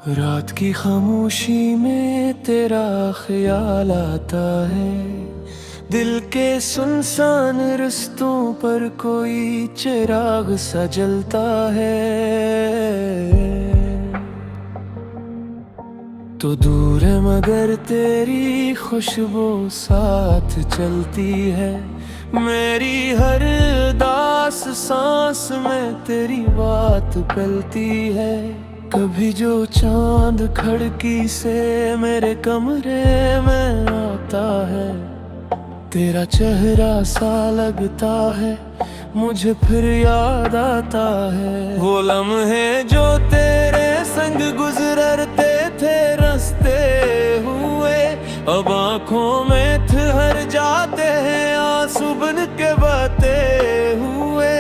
रात की खामोशी में तेरा ख्याल आता है। दिल के सुनसान रस्तों पर कोई चिराग सा जलता है। तो दूर है मगर तेरी खुशबू साथ चलती है। मेरी हर दास सांस में तेरी बात पलती है। कभी जो चांद खिड़की से मेरे कमरे में आता है, तेरा चेहरा सा लगता है, मुझे फिर याद आता है। वो लम्हे जो तेरे संग गुजरते थे रास्ते हुए, अब आंखों में ठहर जाते हैं आंसू बन के बहते हुए।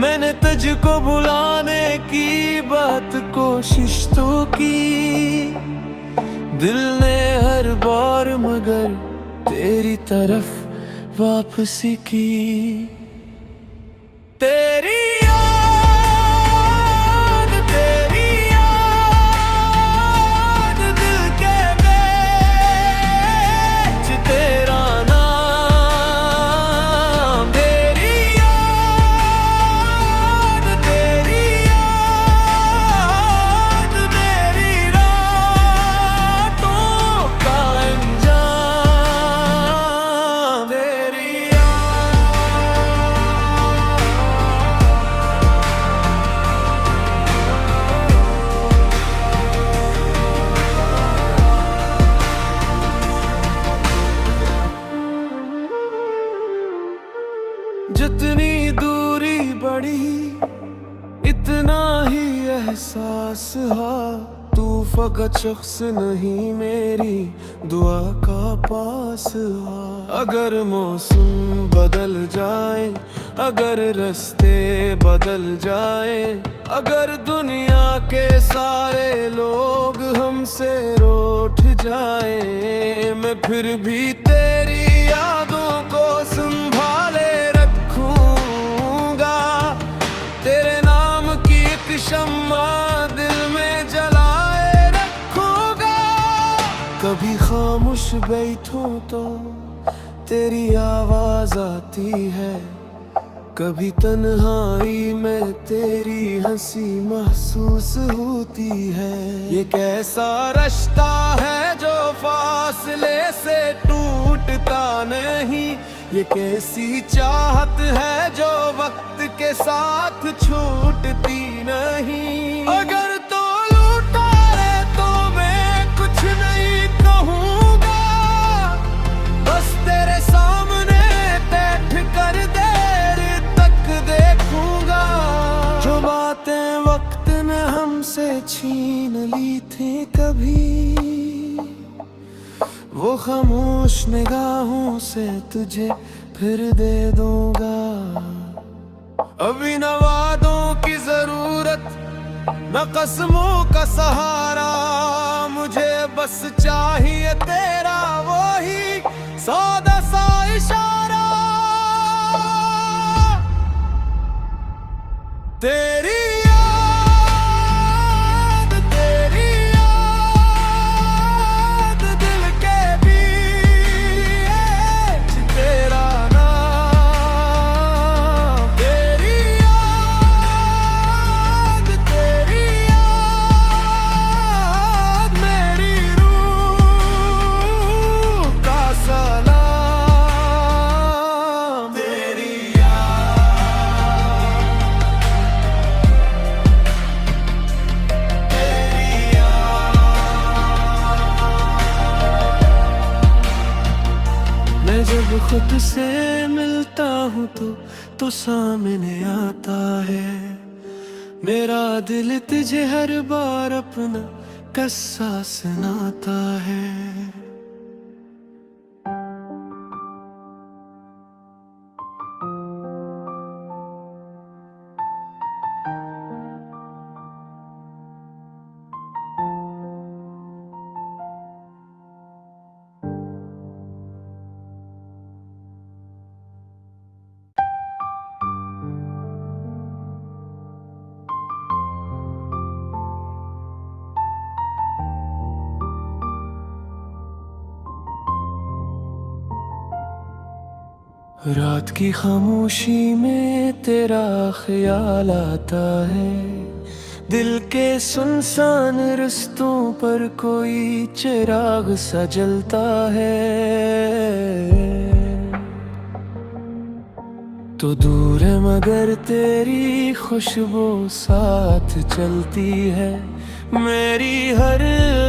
मैंने तुझको भुलाने की बात कोशिश तो की, दिल ने हर बार मगर तेरी तरफ वापसी की। तेरी याद दिल के बेच तेरा नाम। तेरी याद मेरी रातों का अंजाम। तेरी जितनी दूरी बढ़ी इतना ही एहसास हा। तू फकत शख्स नहीं मेरी दुआ का पास हा। अगर मौसम बदल जाए, अगर रास्ते बदल जाए, अगर दुनिया के सारे लोग हमसे रूठ जाए, मैं फिर भी तेरी यादों को संभाले रखूंगा। तेरे नाम की एक शम्मा दिल में जलाए रखूंगा। कभी खामोश बैठूं तो तेरी आवाज आती है, कभी तन्हाई में तेरी हंसी महसूस होती है। ये कैसा रिश्ता है जो फासले से टूटता नहीं, ये कैसी चाहत है जो वक्त के साथ छूटती नहीं। अगर तो लूटा रे तो मैं कुछ नहीं कहूँगा, बस तेरे सामने बैठ कर देर तक देखूंगा। जो बातें वक्त ने हमसे छीन ली थी कभी, वो खामोश निगाहों से तुझे फिर दे दूंगा। अभी न वादों की जरूरत, न कसमों का सहारा, मुझे बस चाहिए तेरा वो ही सादा सा इशारा। तेरी दिल के बीच तेरा नाम। तेरी याद मेरी रूह का सलाम। तेरी मैं जब खुद से मिलता हूँ तो सामने आता है मेरा दिल तुझे हर बार अपना किस्सा सुनाता है। रात की खामोशी में तेरा ख्याल आता है, दिल के सुनसान रस्तों पर कोई चिराग सा जलता है। तो दूर है मगर तेरी खुशबू साथ चलती है, मेरी हर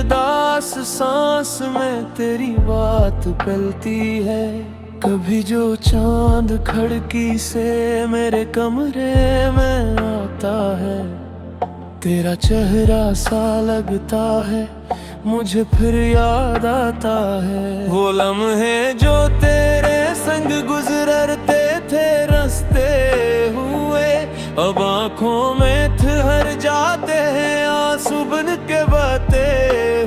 दास सांस में तेरी बात पलती है। कभी जो चांद खिड़की से मेरे कमरे में आता है, तेरा चेहरा सा लगता है, मुझे फिर याद आता है वो लम्हे जो तेरे संग गुजरते थे रास्ते हुए। अब आंखों में ठहर जाते हैं आंसू बन के बहते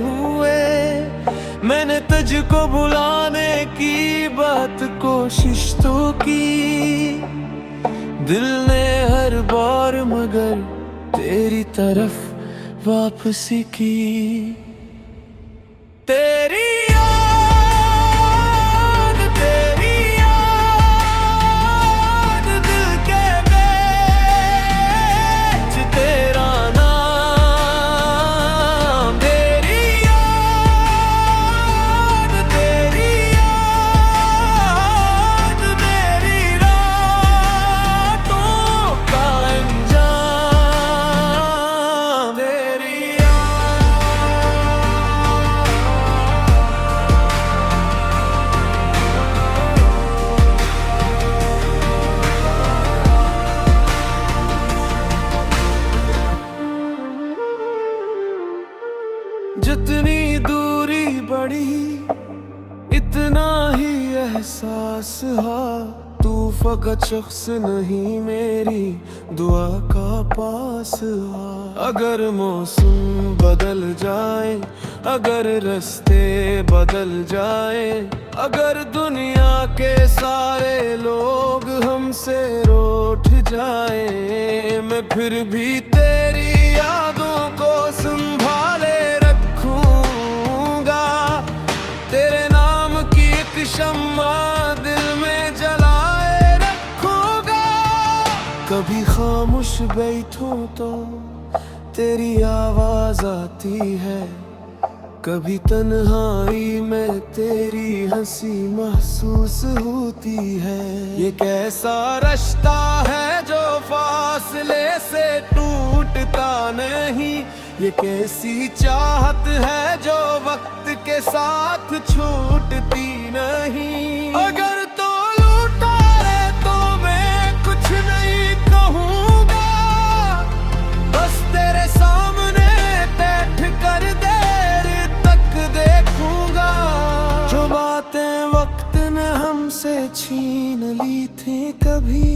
हुए। मैंने तुझको भुलाने की बात कोशिश तो की, दिल ने हर बार मगर तेरी तरफ वापसी की। तेरी याद दिल के बेच तेरा नाम। तेरी याद मेरी रातों का अंजाम। तेरी जितनी दूरी बढ़ी इतना ही एहसास हा, तू फकत शख्स नहीं मेरी दुआ का पास हा। अगर मौसम बदल जाए, अगर रास्ते बदल जाए, अगर दुनिया के सारे लोग हमसे रूठ जाए, मैं फिर भी तेरी यादों को संभाले रखूंगा। तेरे नाम की एक शम्मा दिल में जलाए रखूंगा। कभी खामोश बैठूं तो तेरी आवाज आती है, कभी तन्हाई में तेरी हंसी महसूस होती है। ये कैसा रिश्ता है जो फासले से टूटता नहीं, ये कैसी चाहत है जो वक्त के साथ छूटती नहीं। अगर तो लूटा है तो मैं कुछ नहीं कहूँगा, बस तेरे सामने बैठ कर देर तक देखूंगा। जो बातें वक्त ने हमसे छीन ली थी कभी,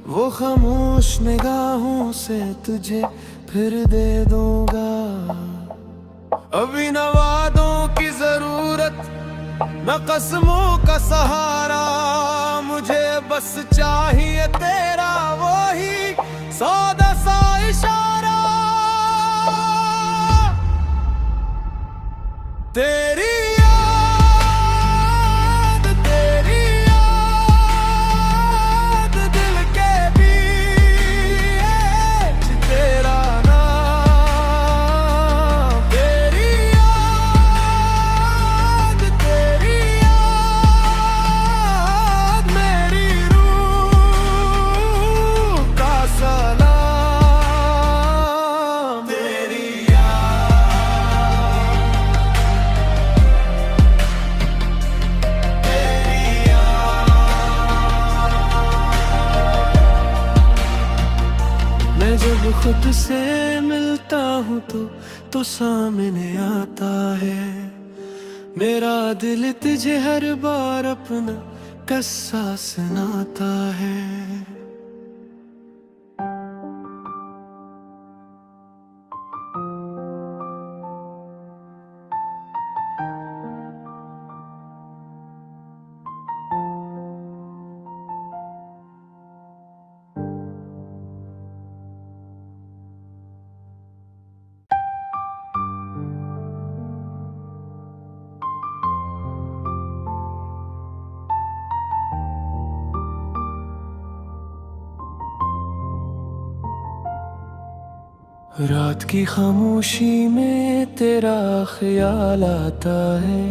वो खामोश निगाहों से तुझे फिर दे दूंगा। अभी न वादों की जरूरत न कसमों का सहारा, मुझे बस चाहिए तेरा वही सादा सा इशारा। तेरी दिल के बीच तेरा नाम। तेरी याद मेरी रूह का सलाम। तेरी मैं जब खुद से मिलता हूँ तो सामने आता है, मेरा दिल तुझे हर बार अपना किस्सा सुनाता है। रात की खामोशी में तेरा ख्याल आता है,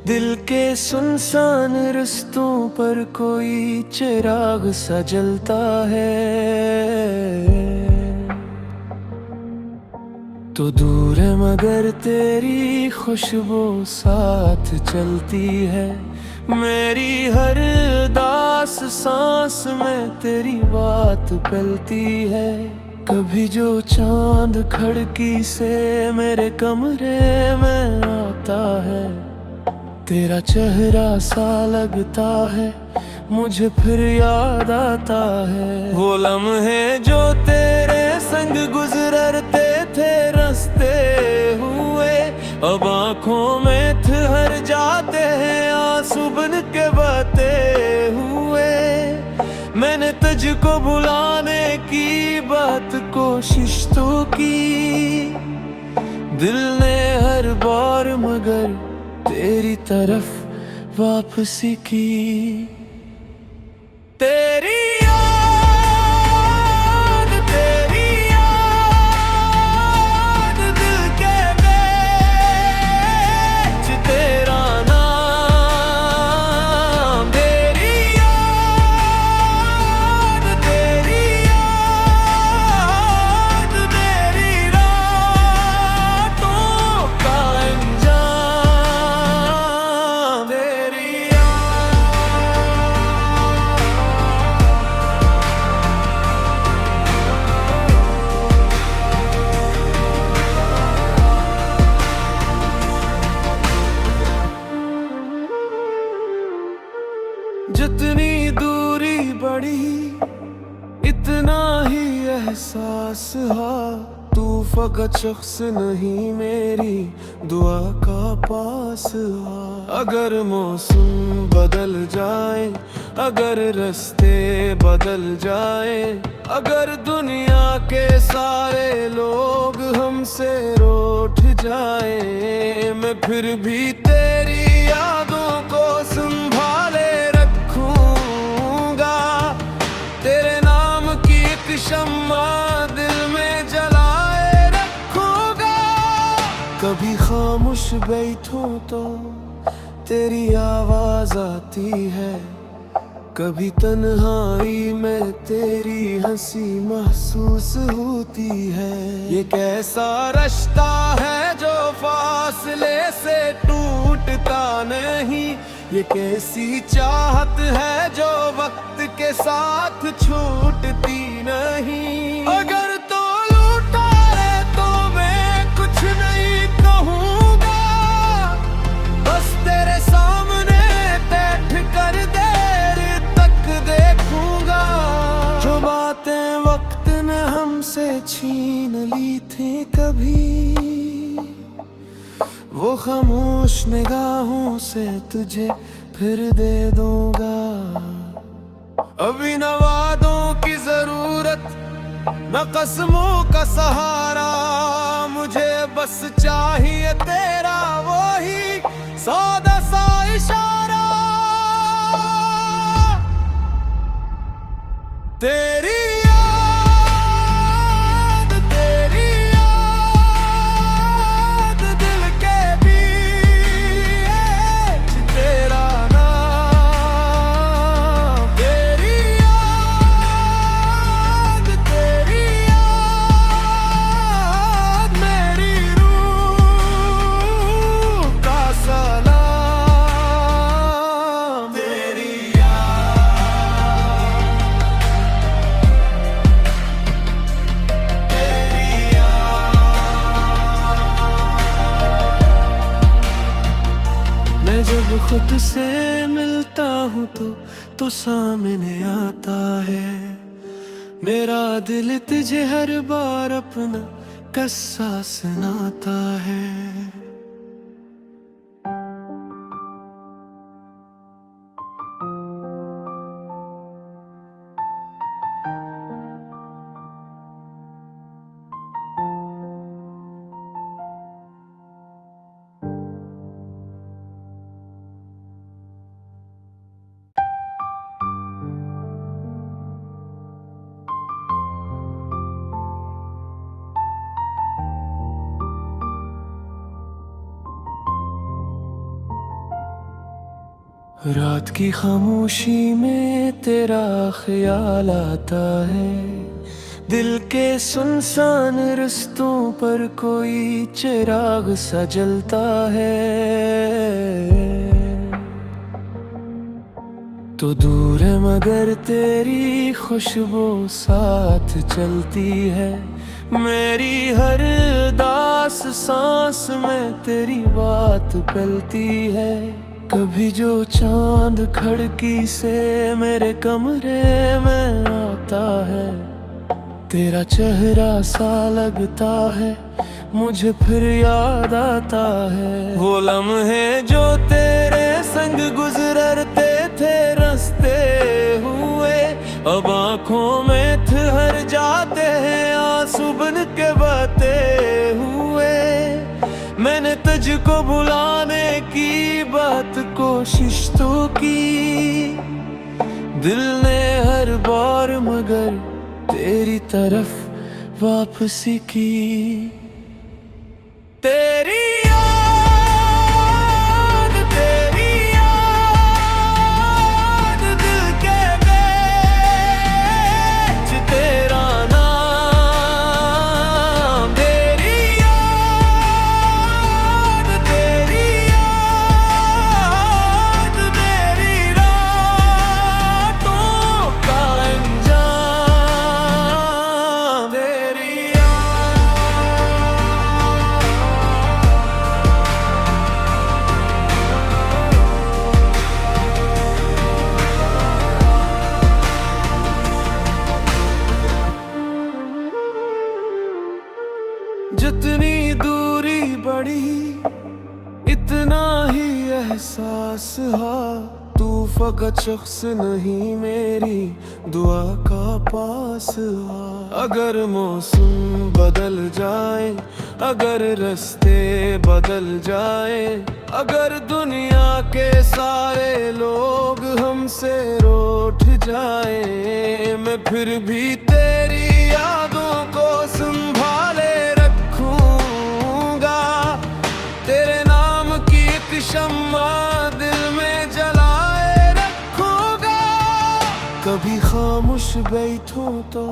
दिल के सुनसान रस्तों पर कोई चिराग सा जलता है। तो दूर है मगर तेरी खुशबू साथ चलती है, मेरी हर दास सांस में तेरी बात पलती है। कभी जो चांद खिड़की से मेरे कमरे में आता है, तेरा चेहरा सा लगता है, मुझे फिर याद आता है वो लम्हे जो तेरे संग गुजरते थे रास्ते हुए। अब आंखों में ठहर जाते हैं आंसू बन के बहते हुए। मैंने तुझको भुलाने की बात कोशिश तो की, दिल ने हर बार मगर तेरी तरफ वापसी की। तेरी याद दिल के बेच तेरा नाम। तेरी याद मेरी रातों का अंजाम। तेरी जितनी दूरी बढ़ी इतना ही एहसास हुआ, तू फकत शख्स नहीं मेरी दुआ का पास हुआ। अगर मौसम बदल जाए, अगर रास्ते बदल जाए, अगर दुनिया के सारे लोग हमसे रूठ जाए, मैं फिर भी तेरी यादों को संभाले रखूंगा। तेरे नाम की एक शम्मा दिल में जलाए रखूंगा। कभी खामोश बैठूं तो तेरी आवाज आती है, कभी तन्हाई में तेरी हंसी महसूस होती है। ये कैसा रिश्ता है जो फासले से टूटता नहीं, ये कैसी चाहत है जो वक्त के साथ छूटती नहीं। अगर तो लूटा है तो मैं कुछ नहीं कहूँगा, बस तेरे सामने बैठ कर देर तक देखूंगा। जो बातें वक्त ने हमसे छीन ली थी कभी, वो खामोश निगाहों से तुझे फिर दे दूंगा। अभी न वादों की जरूरत न कस्मों का सहारा, मुझे बस चाहिए तेरा वही सादा सा इशारा। तेरी दिल के बीच तेरा नाम। तेरी याद मेरी रूह का सलाम। तेरी मैं जब खुद से मिलता हूँ तो सामने आता है मेरा दिल, तुझे हर बार अपना किस्सा सुनाता है। रात की खामोशी में तेरा ख्याल आता है, दिल के सुनसान रस्तों पर कोई चिराग सा जलता है। तो दूर है मगर तेरी खुशबू साथ चलती है, मेरी हर दास सांस में तेरी बात पलती है। कभी जो चांद खिड़की से मेरे कमरे में आता है, तेरा चेहरा सा लगता है, मुझे फिर याद आता है वो लम्हे जो तेरे संग गुजरते थे रास्ते हुए। अब आंखों में ठहर जाते हैं आंसू बन के बहते हुए। मैंने तुझको बुलाने की बात कोशिश तो की, दिल ने हर बार मगर तेरी तरफ वापसी की। तेरी याद दिल के बेच तेरा नाम। तेरी याद मेरी रातों का अंजाम। तेरी जितनी दूरी बढ़ी इतना ही एहसास हा, तू फकत शख्स नहीं मेरी दुआ का पास हा। अगर मौसम बदल जाए, अगर रास्ते बदल जाए, अगर दुनिया के सारे लोग हमसे रूठ जाए, मैं फिर भी तेरी यादों को संभाले रखूंगा। तेरे नाम की एक शम्मा दिल में जलाए रखूंगा। कभी खामोश बैठूं तो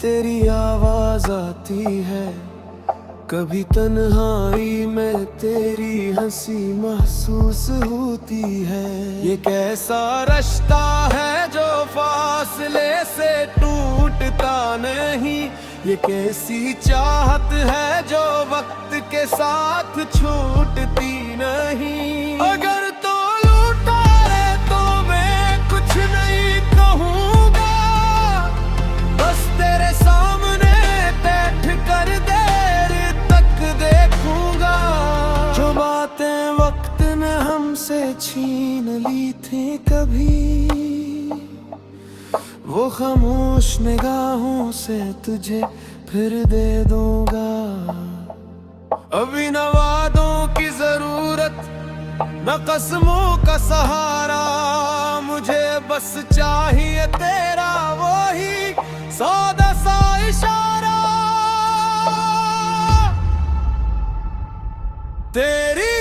तेरी आवाज आती है, कभी तन्हाई में तेरी हंसी महसूस होती है। ये कैसा रिश्ता है जो फासले से टूटता नहीं, ये कैसी चाहत है जो वक्त के साथ छूटती नहीं। अगर तो लूटा है तो मैं कुछ नहीं कहूँगा, बस तेरे सामने बैठ कर देर तक देखूंगा। जो बातें वक्त ने हमसे छीन ली थी कभी, वो खामोश निगाहों से तुझे फिर दे दूंगा। अभी न वादों की जरूरत न कस्मों का सहारा, मुझे बस चाहिए तेरा वही सादा सा इशारा। तेरी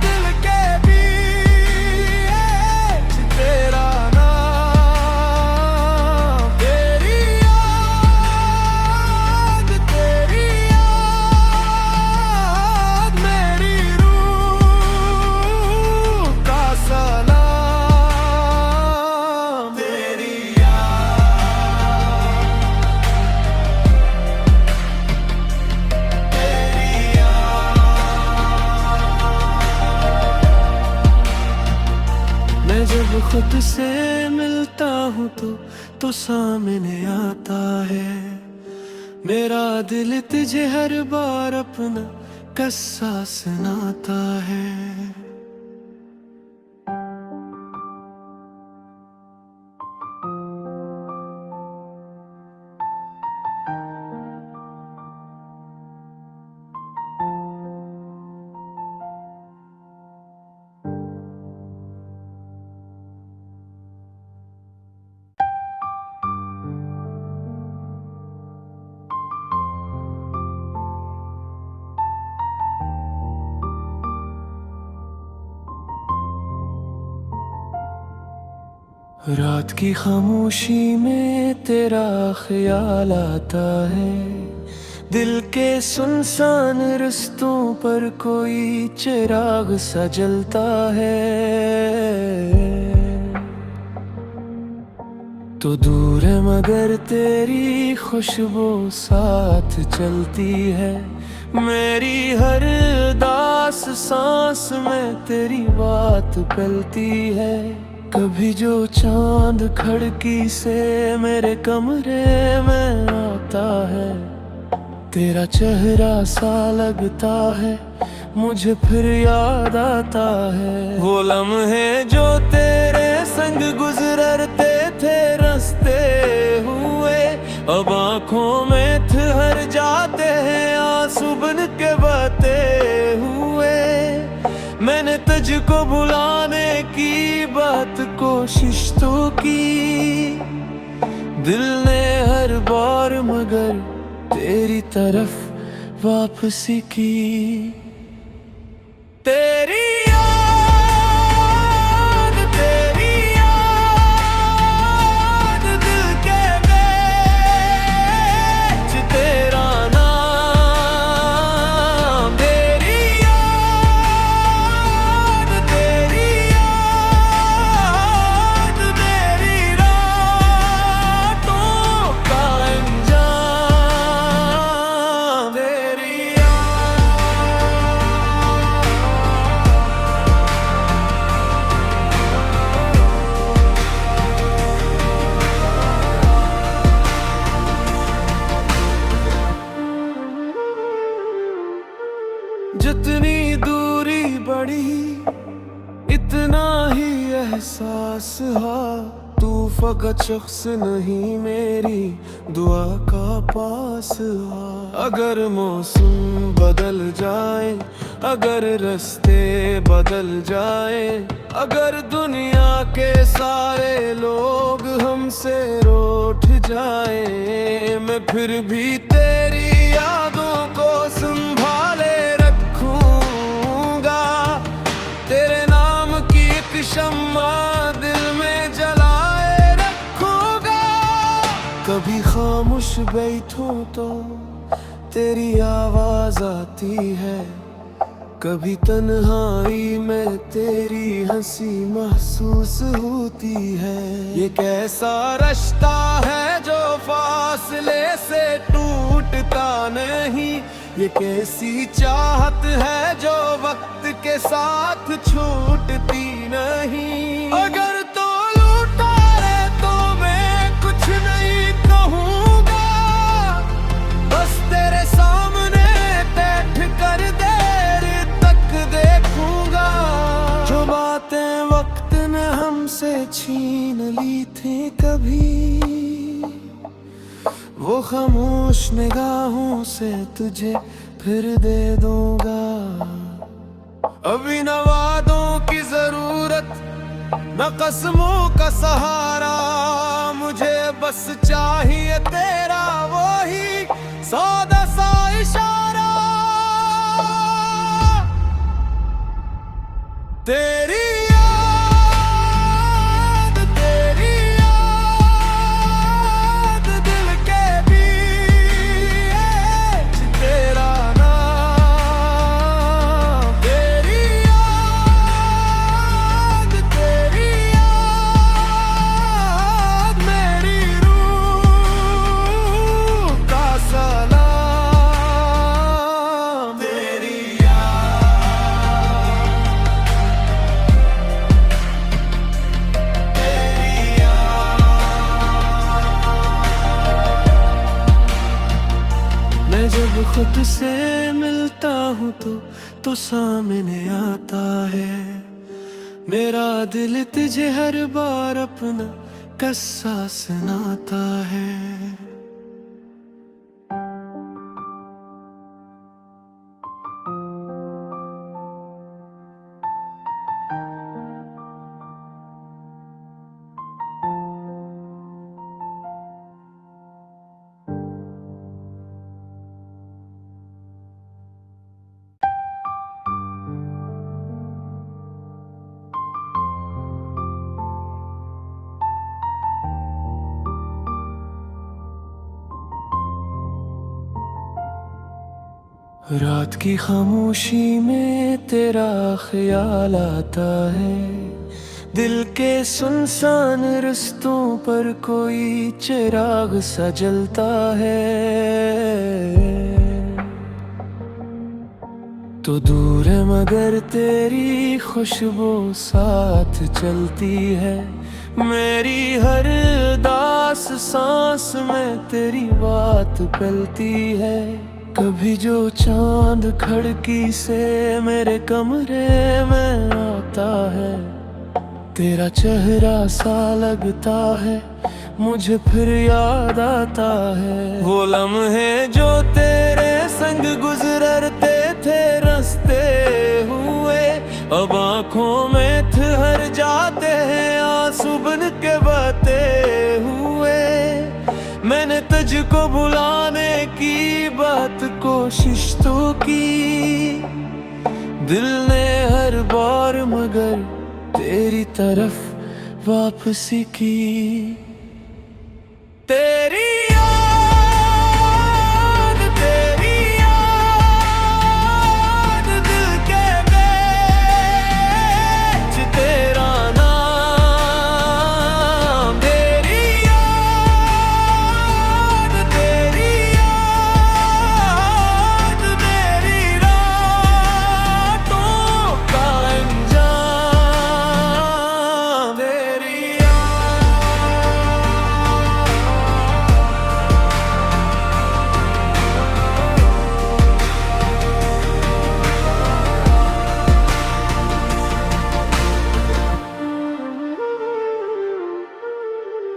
दिल के बीच तेरा नाम। तेरी याद मेरी रूह का सलाम। तेरी मैं जब खुद से मिलता हूँ तो सामने आता है, मेरा दिल तुझे हर बार अपना किस्सा सुनाता है। रात की खामोशी में तेरा ख्याल आता है, दिल के सुनसान रस्तों पर कोई चिराग सा जलता है। तो दूर है मगर तेरी खुशबू साथ चलती है, मेरी हर दास सांस में तेरी बात पलती है। कभी जो चांद खिड़की से मेरे कमरे में आता है, तेरा चेहरा सा लगता है, मुझे फिर याद आता है वो लम्हे जो तेरे संग गुजरते थे रास्ते हुए। अब आंखों में ठहर जाते हैं आंसू बन के बहते हुए। मैंने तुझको भुलाने की बात कोशिश तो की, दिल ने हर बार मगर तेरी तरफ वापसी की। तेरी याद दिल के बेच तेरा नाम। तेरी याद मेरी रातों का अंजाम। तेरी जितनी दूरी बढ़ी इतना ही एहसास हा, तू फकत शख्स नहीं मेरी दुआ का पास हा। अगर मौसम बदल जाए, अगर रास्ते बदल जाए, अगर दुनिया के सारे लोग हमसे रूठ जाए, मैं फिर भी तेरी यादों को संभाले रखूंगा। तेरे नाम की एक शम्मा दिल में जलाए रखूंगा। कभी खामोश बैठूं तो तेरी आवाज आती है, कभी तन्हाई में तेरी हंसी महसूस होती है। ये कैसा रिश्ता है जो फासले से टूटता नहीं, ये कैसी चाहत है जो वक्त के साथ छूटती नहीं। अगर तो लूटा है तो मैं कुछ नहीं कहूँगा, बस तेरे सामने बैठ कर देर तक देखूंगा। जो बातें वक्त ने हमसे छीन ली थी कभी, वो खामोश निगाहों से तुझे फिर दे दूंगा। अभी न वादों की जरूरत न कसमों का सहारा, मुझे बस चाहिए तेरा वो ही सादा सा इशारा। तेरी दिल के बीच तेरा नाम। तेरी याद मेरी रूह का सलाम। तेरी मैं जब खुद से मिलता हूँ तो सामने आता है, मेरा दिल तुझे हर बार अपना किस्सा सुनाता है। रात की खामोशी में तेरा ख्याल आता है, दिल के सुनसान रस्तों पर कोई चिराग सा जलता है। तो दूर है मगर तेरी खुशबू साथ चलती है, मेरी हर दास सांस में तेरी बात पलती है। कभी जो चांद खिड़की से मेरे कमरे में आता है, तेरा चेहरा सा लगता है, मुझे फिर याद आता है वो लम्हे जो तेरे संग गुजरते थे रास्ते हुए। अब आंखों में ठहर जाते हैं आंसू बन के बहते हुए। मैंने तुझको भुलाने की बात कोशिश तो की, दिल ने हर बार मगर तेरी तरफ वापसी की। तेरी याद दिल के बेच तेरा नाम। तेरी याद मेरी रातों का अंजाम। तेरी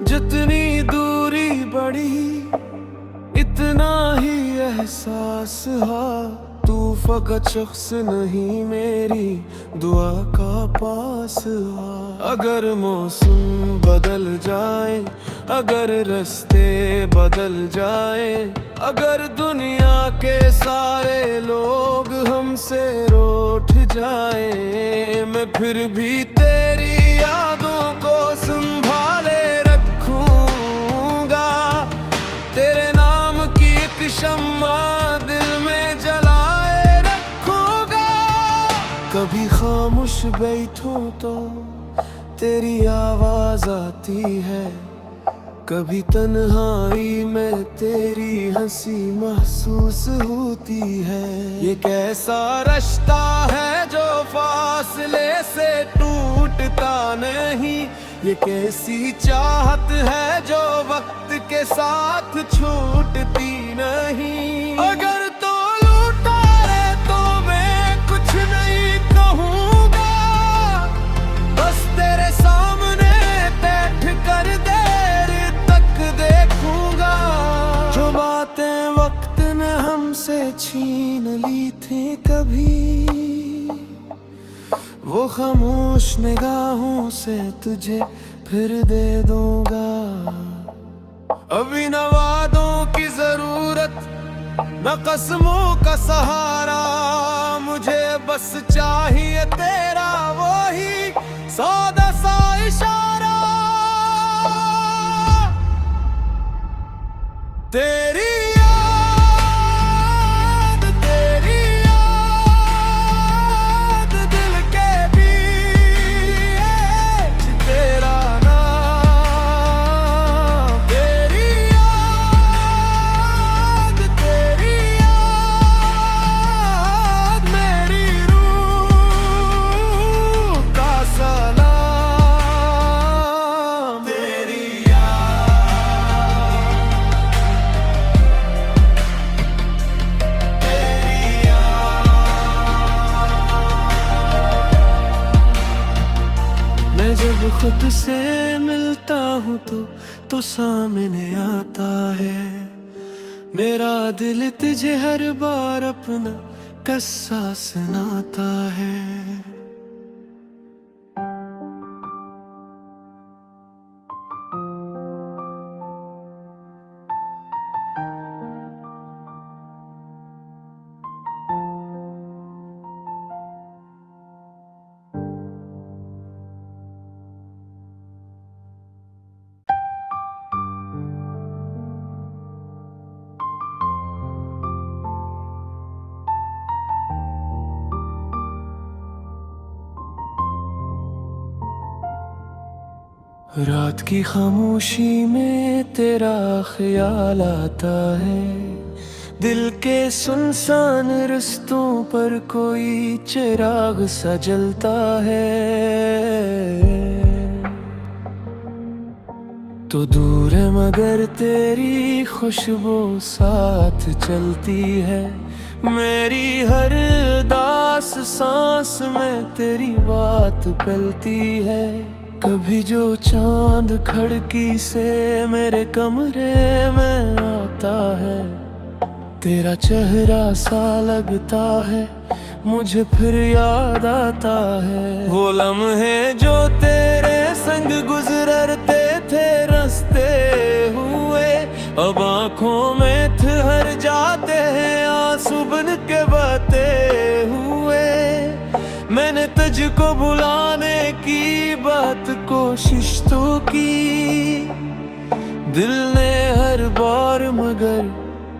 जितनी दूरी बढ़ी इतना ही एहसास हुआ, तू फकत शख्स नहीं मेरी दुआ का पास हुआ। अगर मौसम बदल जाए, अगर रास्ते बदल जाए, अगर दुनिया के सारे लोग हमसे रूठ जाए, मैं फिर भी तेरी यादों को संभाले रखूंगा। तेरे नाम की एक शम्मा दिल में जलाए रखूंगा। कभी खामोश बैठूं तो तेरी आवाज आती है, कभी तन्हाई में तेरी हंसी महसूस होती है। ये कैसा रिश्ता है जो फासले से टूटता नहीं, ये कैसी चाहत है जो वक्त के साथ छूटती नहीं। अगर तो लूटा है तो मैं कुछ नहीं कहूँगा, बस तेरे सामने बैठ कर देर तक देखूंगा। जो बातें वक्त ने हमसे छीन ली थी कभी, वो खामोश निगाहों से तुझे फिर दे दूंगा। अभी न वादों की जरूरत न कस्मों का सहारा, मुझे बस चाहिए तेरा वो ही सादा सा इशारा। तेरी दिल के बीच तेरा नाम। तेरी याद मेरी रूह का सलाम। तेरी मैं जब खुद से मिलता हूँ तो सामने आता है, मेरा दिल तुझे हर बार अपना किस्सा सुनाता है। रात की खामोशी में तेरा ख्याल आता है, दिल के सुनसान रस्तों पर कोई चिराग सा जलता है। तो दूर है मगर तेरी खुशबू साथ चलती है, मेरी हर दास सांस में तेरी बात पलती है। कभी जो चांद खिड़की से मेरे कमरे में आता है, तेरा चेहरा सा लगता है, मुझे फिर याद आता है वो लम्हे जो तेरे संग गुजरते थे रास्ते हुए। अब आंखों में ठहर जाते हैं आंसू बन के बहते हुए। मैंने तुझको बुलाने की बात कोशिश तो की, दिल ने हर बार मगर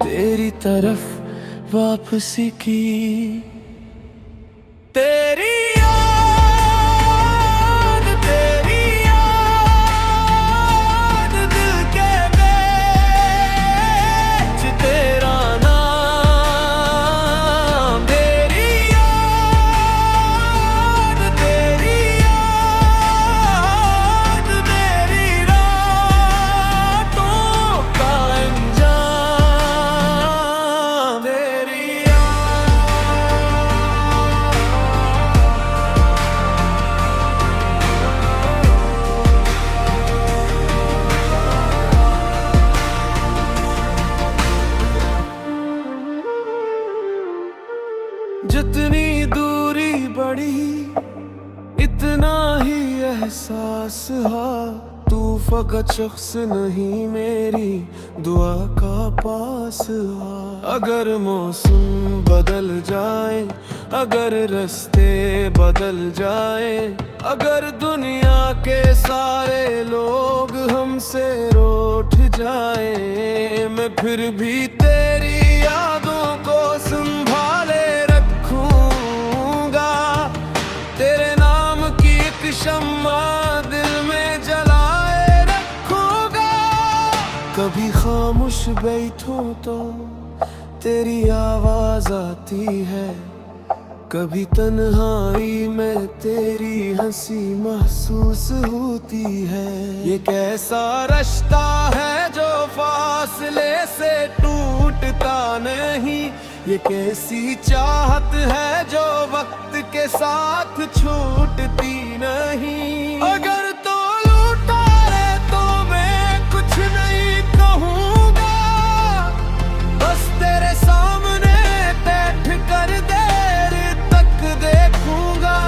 तेरी तरफ वापसी की। तेरी याद दिल के बेच तेरा नाम। तेरी याद मेरी रातों का अंजाम। तेरी जितनी दूरी बढ़ी इतना ही एहसास हा, तू फकत शख्स नहीं मेरी दुआ का पास हा। अगर मौसम बदल जाए, अगर रास्ते बदल जाए, अगर दुनिया के सारे लोग हमसे रूठ जाए, मैं फिर भी तेरी यादों को संभाले रखूंगा। तेरे नाम की एक शम्मा दिल में जलाए रखूंगा। कभी खामोश बैठूं तो तेरी आवाज आती है, कभी तन्हाई में तेरी हंसी महसूस होती है। ये कैसा रिश्ता है जो फासले से टूटता नहीं, ये कैसी चाहत है जो वक्त के साथ छूटती नहीं। अगर तो लूटा रे तो मैं कुछ नहीं कहूँगा, बस तेरे सामने बैठ कर देर तक देखूंगा।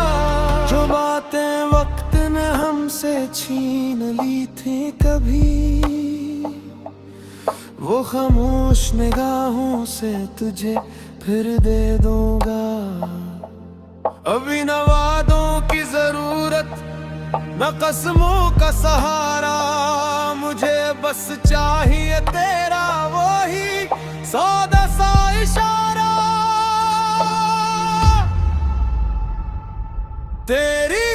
जो बातें वक्त ने हमसे छीन ली थी कभी, वो खामोश निगाहों से तुझे फिर दे दूंगा। अभी न वादों की जरूरत न कसमों का सहारा, मुझे बस चाहिए तेरा वही सादा सा इशारा। तेरी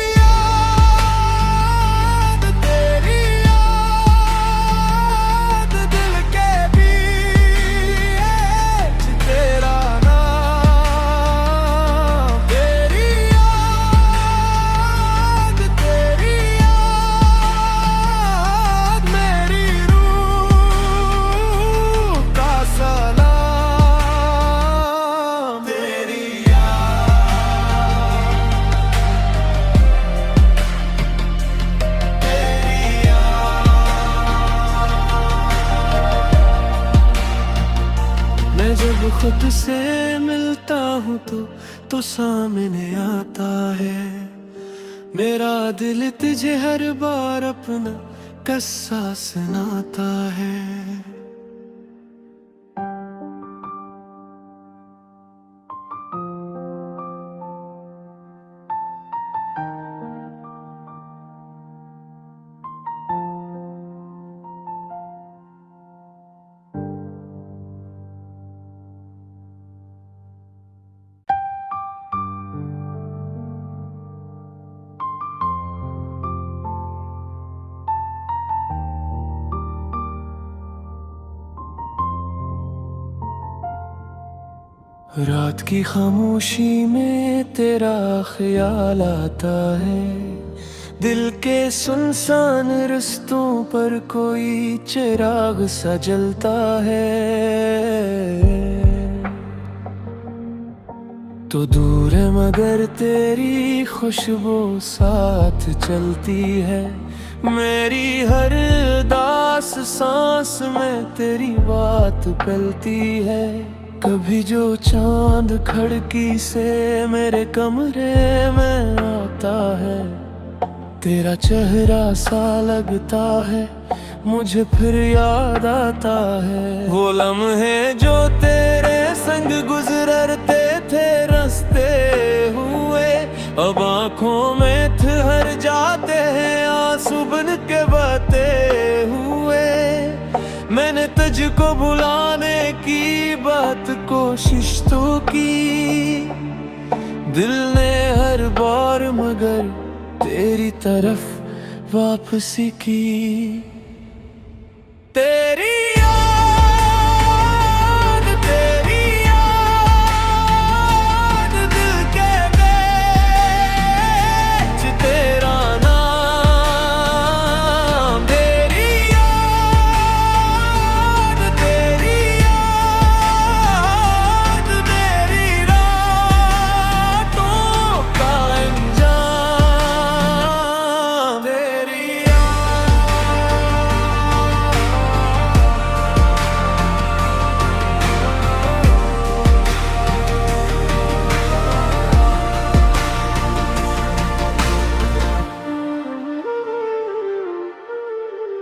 दिल के बीच तेरा नाम। तेरी याद मेरी रूह का सलाम। तेरी मैं जब खुद से मिलता हूँ तो सामने आता है, मेरा दिल तुझे हर बार अपना किस्सा सुनाता है। रात की खामोशी में तेरा ख्याल आता है, दिल के सुनसान रस्तों पर कोई चिराग सा जलता है। तो दूर है मगर तेरी खुशबू साथ चलती है, मेरी हर दास सांस में तेरी बात पलती है। कभी जो चांद खिड़की से मेरे कमरे में आता है, तेरा चेहरा सा लगता है मुझे फिर याद आता है। वो लम्हे जो तेरे संग गुजरते थे रास्ते हुए, अब आंखों में ठहर जाते हैं आंसू बन के बहते हुए। मैंने तुझको भुलाने की बात कोशिश तो की, दिल ने हर बार मगर तेरी तरफ वापसी की। तेरी याद दिल के बेच तेरा नाम। तेरी याद मेरी रातों का अंजाम। तेरी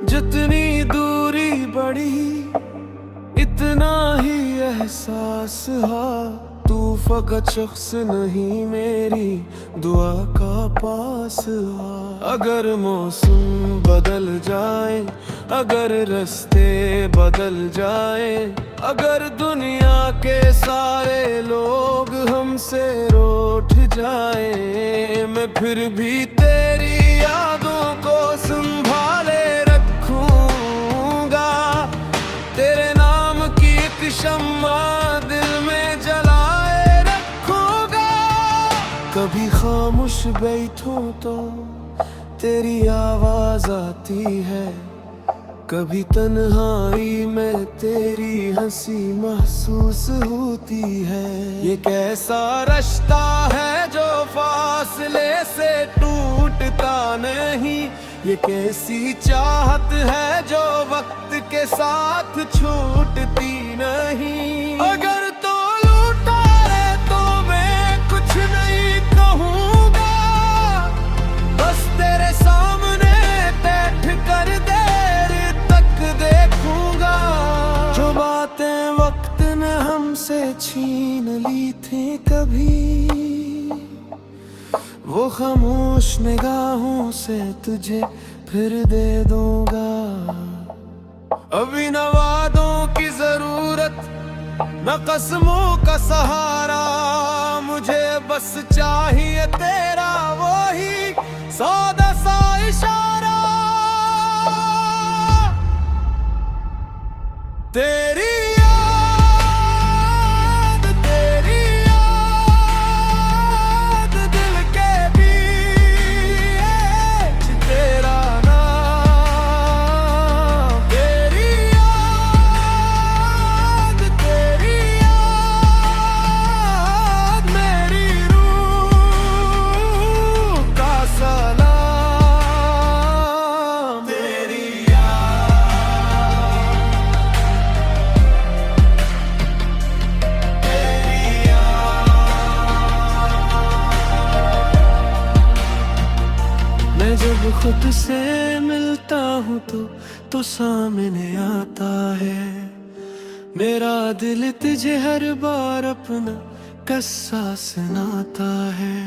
जितनी दूरी बढ़ी इतना ही एहसास हा, तू फकत शख्स नहीं मेरी दुआ का पास हा। अगर मौसम बदल जाए, अगर रास्ते बदल जाए, अगर दुनिया के सारे लोग हमसे रूठ जाए, मैं फिर भी तेरी यादों को संभाले रखूंगा। तेरे नाम की एक शम्मा दिल में जलाए रखूंगा। कभी खामोश बैठूं तो तेरी आवाज आती है, कभी तन्हाई में तेरी हंसी महसूस होती है। ये कैसा रिश्ता है जो फासले से टूटता नहीं, ये कैसी चाहत है जो वक्त के साथ छूटती नहीं। अगर तो लूटा है तो मैं कुछ नहीं कहूँगा, बस तेरे सामने बैठ कर देर तक देखूंगा। जो बातें वक्त ने हमसे छीन ली थी कभी, वो खामोश निगाहों से तुझे फिर दे दूंगा। अभी न वादों की जरूरत न कसमों का सहारा, मुझे बस चाहिए तेरा वही सादा सा इशारा। तेरी दिल के बीच तेरा नाम। तेरी याद मेरी रूह का सलाम। तेरी मैं जब खुद से मिलता हूँ तो सामने आता है, मेरा दिल तुझे हर बार अपना कस्सा सुनाता है।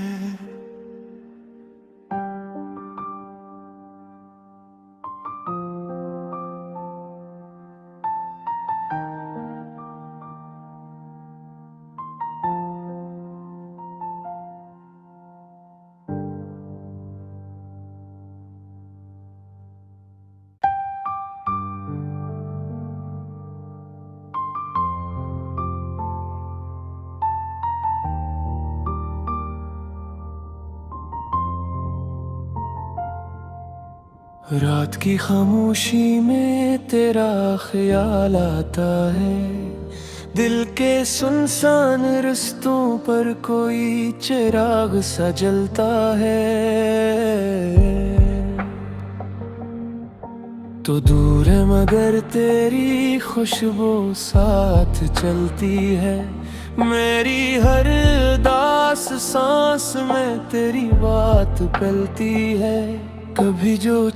रात की खामोशी में तेरा ख्याल आता है, दिल के सुनसान रस्तों पर कोई चिराग सा जलता है। तो दूर है मगर तेरी खुशबू साथ चलती है, मेरी हर दास सांस में तेरी बात पलती है। कभी जो